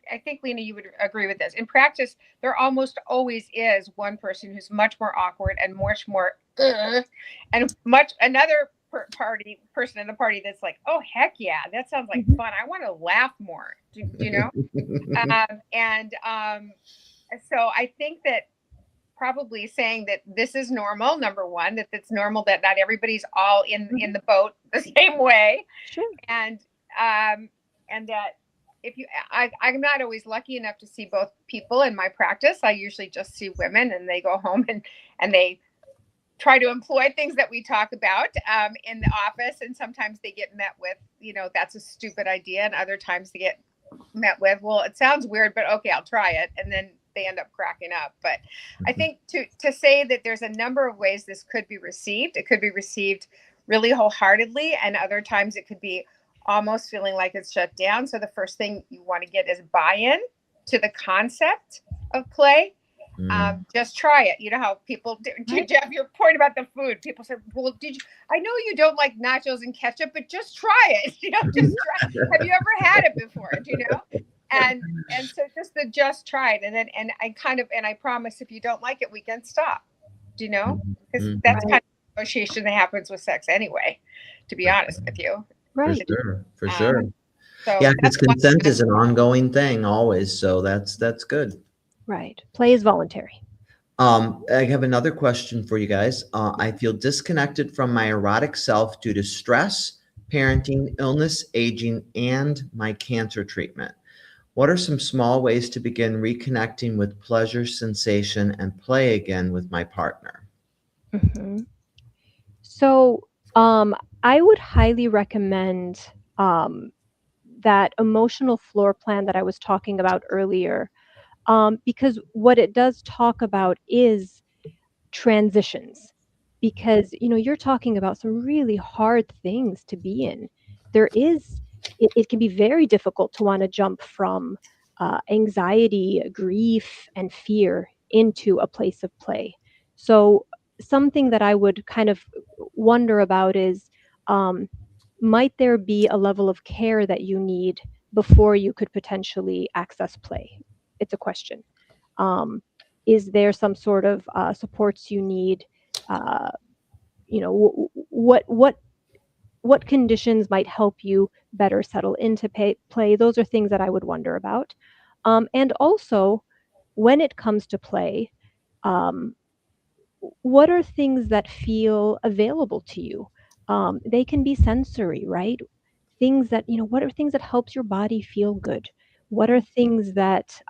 Lena, you would agree with this. In practice, there almost always is one person who's much more awkward and much more, and much another person in the party that's like, oh heck yeah, that sounds like fun. I want to laugh more. Do you know? So I think that probably saying that this is normal, number one, that it's normal that not everybody's all in the boat the same way. Sure. And that I'm not always lucky enough to see both people in my practice. I usually just see women, and they go home and they try to employ things that we talk about in the office. And sometimes they get met with, that's a stupid idea. And other times they get met with, well, it sounds weird, but okay, I'll try it. And then they end up cracking up. But I think to say that there's a number of ways this could be received. It could be received really wholeheartedly, and other times it could be almost feeling like it's shut down. So the first thing you want to get is buy-in to the concept of play. Just try it. You know how people do, Jeff, your point about the food, people say, well, I know you don't like nachos and ketchup, but just try it. Just try. Have you ever had it before? And so just try it. And I promise, if you don't like it, we can stop. Because that's kind of negotiation that happens with sex anyway, to be honest with you. Right. For sure. So yeah, because consent is an ongoing thing always. So that's good. Right. Play is voluntary. I have another question for you guys. I feel disconnected from my erotic self due to stress, parenting, illness, aging, and my cancer treatment. What are some small ways to begin reconnecting with pleasure, sensation, and play again with my partner? So I would highly recommend that emotional floor plan that I was talking about earlier, because what it does talk about is transitions. Because you're talking about some really hard things to be in. It can be very difficult to want to jump from anxiety, grief, and fear into a place of play. So something that I would kind of wonder about is, might there be a level of care that you need before you could potentially access play? It's a question. Is there some sort of supports you need? What conditions might help you better settle into play? Those are things that I would wonder about. And also, when it comes to play, what are things that feel available to you? They can be sensory, right? Things that, what are things that helps your body feel good? What are things that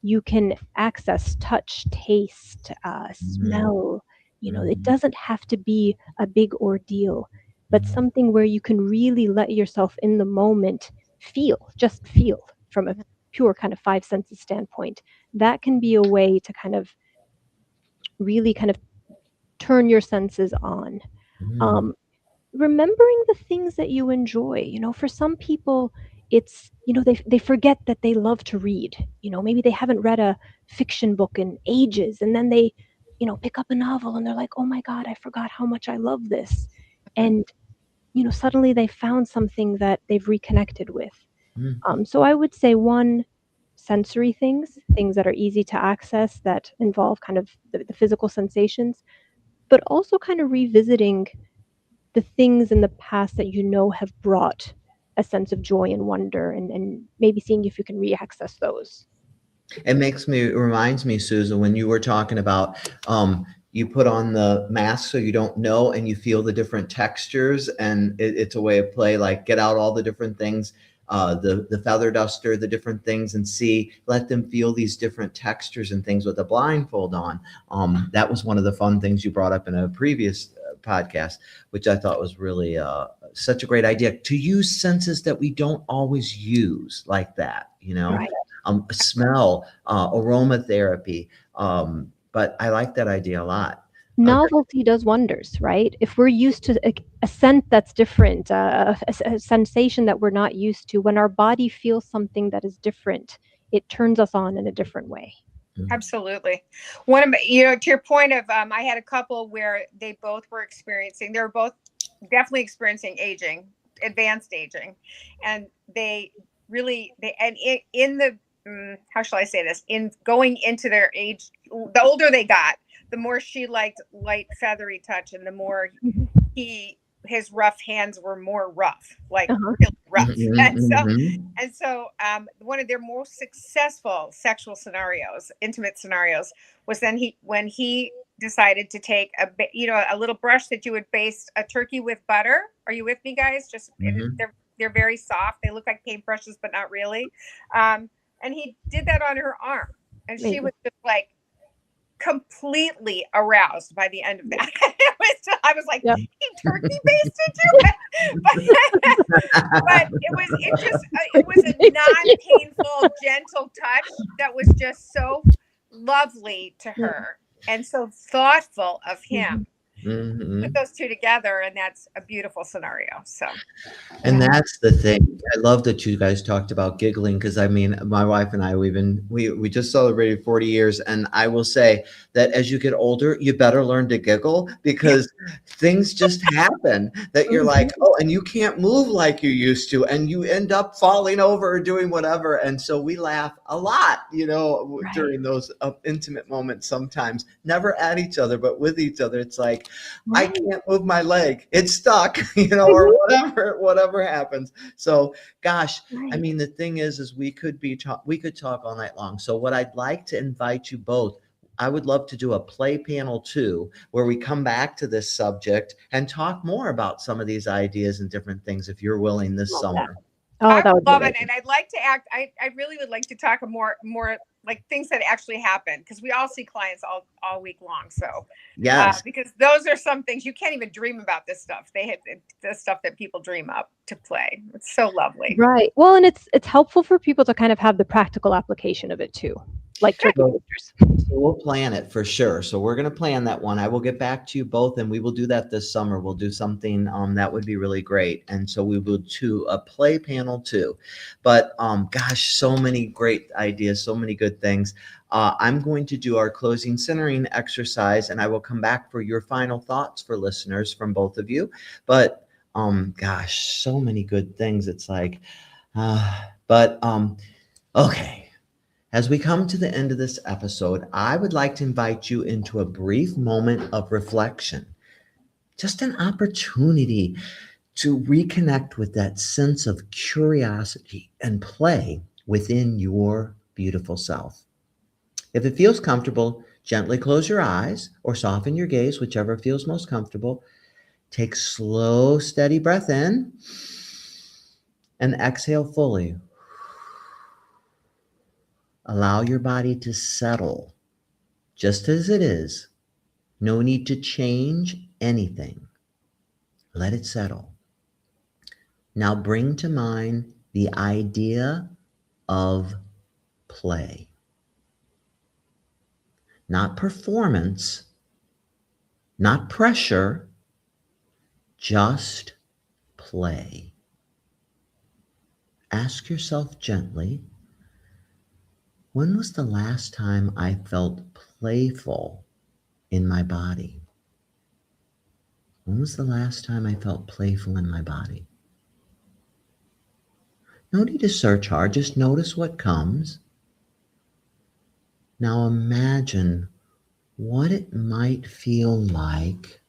you can access, touch, taste, smell? It doesn't have to be a big ordeal, but something where you can really let yourself in the moment just feel from a pure kind of five senses standpoint. That can be a way to kind of really kind of turn your senses on. Mm. Remembering the things that you enjoy. For some people, it's, they forget that they love to read. Maybe they haven't read a fiction book in ages, and then they, pick up a novel and they're like, oh my God, I forgot how much I love this. And, suddenly they found something that they've reconnected with. Mm. So I would say one, sensory things that are easy to access that involve kind of the physical sensations, but also kind of revisiting the things in the past that have brought a sense of joy and wonder, and maybe seeing if you can re-access those. It reminds me, Susan, when you were talking about, you put on the mask so you don't know and you feel the different textures, and it's a way of play, like get out all the different things, the feather duster, the different things, and let them feel these different textures and things with a blindfold on. That was one of the fun things you brought up in a previous podcast, which I thought was really such a great idea, to use senses that we don't always use like that, Right. Smell, aromatherapy. But I like that idea a lot. Novelty does wonders, right? If we're used to a scent that's different, a sensation that we're not used to, when our body feels something that is different, it turns us on in a different way. Absolutely. One of my, to your point of, I had a couple where they both were both definitely experiencing aging, advanced aging, and in the, how shall I say this? In going into their age, the older they got, the more she liked light, feathery touch, and the more his rough hands were more rough, like really rough. And so one of their most successful sexual scenarios, intimate scenarios, was when he decided to take a little brush that you would baste a turkey with butter. Are you with me, guys? They're very soft. They look like paintbrushes, but not really. And he did that on her arm, and she was just like completely aroused by the end of that. I was like, Yep. he turkey basted you, but it was a non-painful, gentle touch that was just so lovely to her and so thoughtful of him. Put those two together, and that's a beautiful scenario. So, and that's the thing. I love that you guys talked about giggling, because I mean, my wife and I, we just celebrated 40 years, and I will say that as you get older, you better learn to giggle, because things just happen that you're like, oh, and you can't move like you used to, and you end up falling over or doing whatever. And so we laugh a lot, during those intimate moments, sometimes never at each other, but with each other. It's like, I can't move my leg. It's stuck, or whatever happens. So, gosh, I mean, the thing is we could talk all night long. So what I'd like to invite you both, I would love to do a play panel 2, where we come back to this subject and talk more about some of these ideas and different things, if you're willing, this summer. I would love it. And I'd like to I really would like to talk more like things that actually happen, because we all see clients all week long. So yes, because those are some things you can't even dream about. This stuff, they have the stuff that people dream up to play. It's so lovely. Right. Well, and it's helpful for people to kind of have the practical application of it too, like turkey basters. So we'll plan it for sure. So we're going to plan that one. I will get back to you both, and we will do that this summer. We'll do something that would be really great. And so we will do a play panel 2. But gosh, so many great ideas, so many good things. I'm going to do our closing centering exercise, and I will come back for your final thoughts for listeners from both of you. But gosh, so many good things. It's like, okay. As we come to the end of this episode, I would like to invite you into a brief moment of reflection, just an opportunity to reconnect with that sense of curiosity and play within your beautiful self. If it feels comfortable, gently close your eyes or soften your gaze, whichever feels most comfortable. Take slow, steady breath in and exhale fully. Allow your body to settle just as it is. No need to change anything. Let it settle. Now bring to mind the idea of play. Not performance, not pressure, just play. Ask yourself gently, when was the last time I felt playful in my body? When was the last time I felt playful in my body? No need to search hard, just notice what comes. Now imagine what it might feel like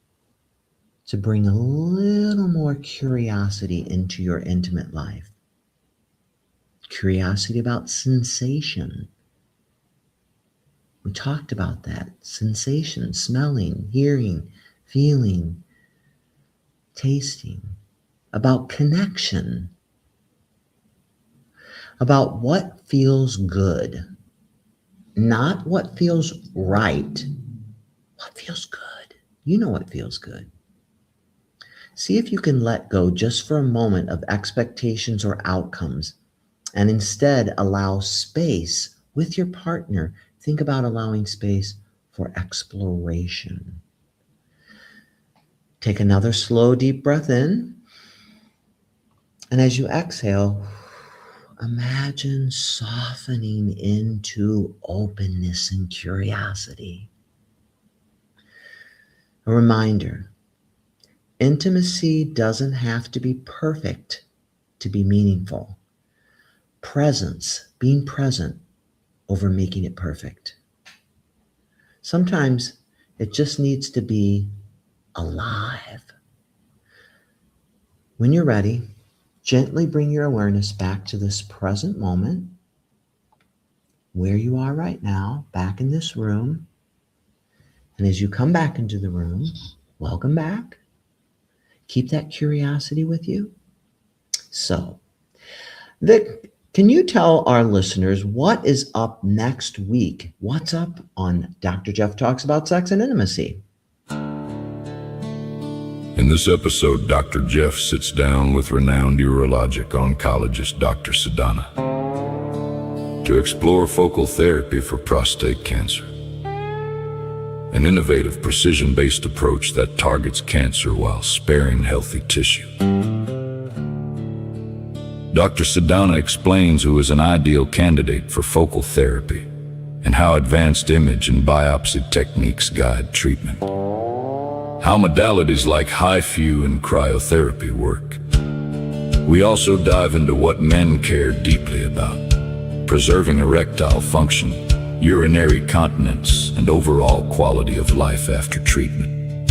to bring a little more curiosity into your intimate life. Curiosity about sensation. We talked about that. Sensation, smelling, hearing, feeling, tasting. About connection. About what feels good. Not what feels right. What feels good? You know what feels good. See if you can let go just for a moment of expectations or outcomes and instead allow space with your partner. Think about allowing space for exploration. Take another slow, deep breath in. And as you exhale, imagine softening into openness and curiosity. A reminder, intimacy doesn't have to be perfect to be meaningful. Presence, being present over making it perfect. Sometimes it just needs to be alive. When you're ready, gently bring your awareness back to this present moment, where you are right now, back in this room. And as you come back into the room, welcome back. Keep that curiosity with you. So, Vic, can you tell our listeners what is up next week? What's up on Dr. Jeff Talks About Sex and Intimacy? In this episode, Dr. Jeff sits down with renowned urologic oncologist Dr. Sadhana to explore focal therapy for prostate cancer, an innovative precision-based approach that targets cancer while sparing healthy tissue. Dr. Sadhana explains who is an ideal candidate for focal therapy and how advanced image and biopsy techniques guide treatment. How modalities like HIFU and cryotherapy work. We also dive into what men care deeply about: preserving erectile function, urinary continence, and overall quality of life after treatment.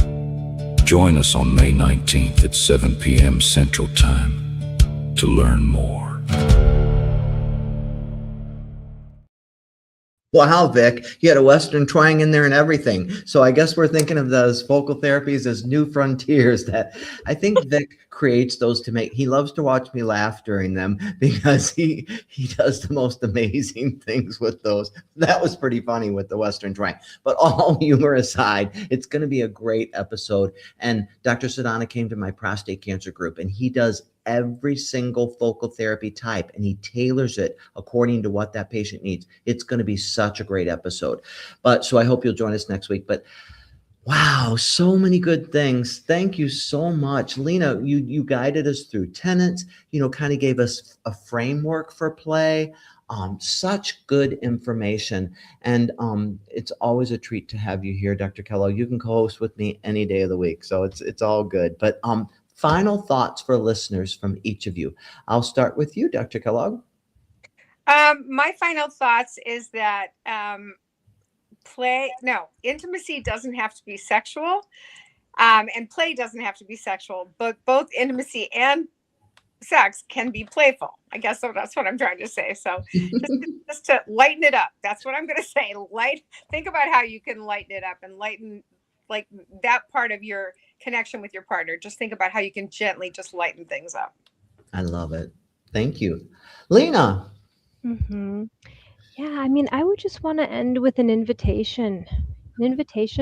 Join us on May 19th at 7 p.m. Central Time to learn more. Wow, Vic, you had a Western twang in there and everything. So I guess we're thinking of those focal therapies as new frontiers that I think Vic creates those to make. He loves to watch me laugh during them because he does the most amazing things with those. That was pretty funny with the Western twang. But all humor aside, it's going to be a great episode. And Dr. Sadhana came to my prostate cancer group, and he does every single focal therapy type, and he tailors it according to what that patient needs. It's going to be such a great episode. But so I hope you'll join us next week. But wow, so many good things. Thank you so much. Lena, you guided us through tenets, kind of gave us a framework for play. Such good information. And it's always a treat to have you here, Dr. Kellogg. You can co-host with me any day of the week. So it's all good. But final thoughts for listeners from each of you. I'll start with you, Dr. Kellogg. My final thoughts is that intimacy doesn't have to be sexual, and play doesn't have to be sexual, but both intimacy and sex can be playful. I guess so. That's what I'm trying to say. So just to lighten it up. That's what I'm going to say. Think about how you can lighten it up and lighten like that part of your connection with your partner. Just think about how you can gently just lighten things up. I love it. Thank you. Lena. Yeah, I would just want to end with an invitation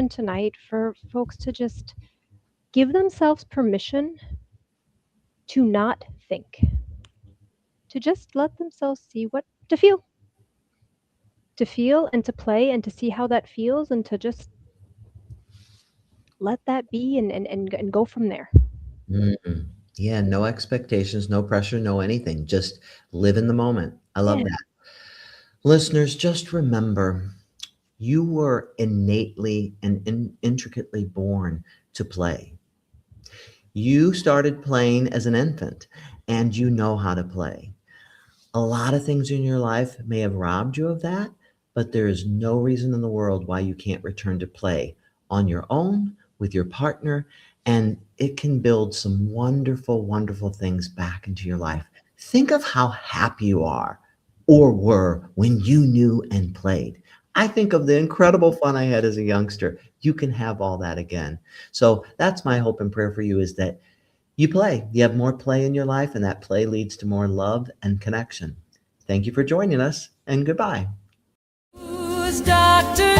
tonight for folks to just give themselves permission to not think, to just let themselves see to feel and to play and to see how that feels, and to just let that be and go from there. Mm. Yeah, no expectations, no pressure, no anything. Just live in the moment. I love Yeah. that. Listeners, just remember you were innately and intricately born to play. You started playing as an infant and you know how to play. A lot of things in your life may have robbed you of that, but there is no reason in the world why you can't return to play on your own with your partner, and it can build some wonderful, wonderful things back into your life. Think of how happy you are or were when you knew and played. I think of the incredible fun I had as a youngster. You can have all that again. So that's my hope and prayer for you, is that you play. You have more play in your life, and that play leads to more love and connection. Thank you for joining us, and goodbye. Who's Dr.